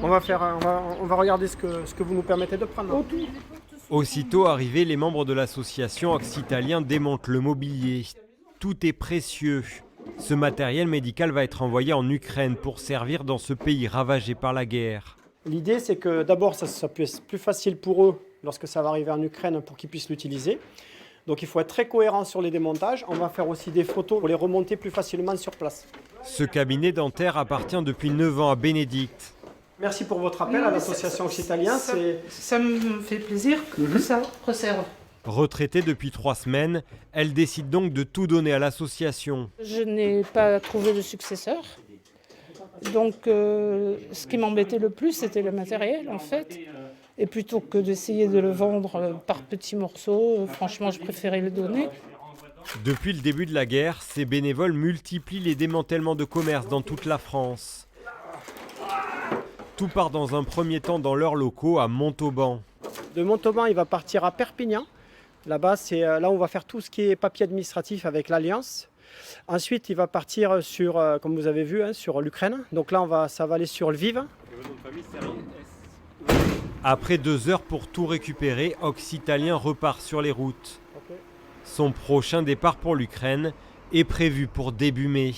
On va regarder ce que vous nous permettez de prendre. Aussitôt arrivés, les membres de l'association Occitalien démontent le mobilier. Tout est précieux. Ce matériel médical va être envoyé en Ukraine pour servir dans ce pays ravagé par la guerre. L'idée, c'est que d'abord, ça puisse être plus facile pour eux lorsque ça va arriver en Ukraine pour qu'ils puissent l'utiliser. Donc il faut être très cohérent sur les démontages. On va faire aussi des photos pour les remonter plus facilement sur place. Ce cabinet dentaire appartient depuis 9 ans à Bénédicte. Merci pour votre appel à l'association Occitalien. Ça me fait plaisir que ça resserve. Retraitée depuis 3 semaines, elle décide donc de tout donner à l'association. Je n'ai pas trouvé de successeur. Donc ce qui m'embêtait le plus, c'était le matériel en fait. Et plutôt que d'essayer de le vendre par petits morceaux, franchement, je préférais le donner. Depuis le début de la guerre, ces bénévoles multiplient les démantèlements de commerces dans toute la France. Tout part dans un premier temps dans leurs locaux à Montauban. De Montauban, il va partir à Perpignan. Là-bas, c'est là où on va faire tout ce qui est papier administratif avec l'Alliance. Ensuite, il va partir sur, comme vous avez vu, sur l'Ukraine. Donc là, ça va aller sur Lviv. Après 2 heures pour tout récupérer, Occitalien repart sur les routes. Son prochain départ pour l'Ukraine est prévu pour début mai.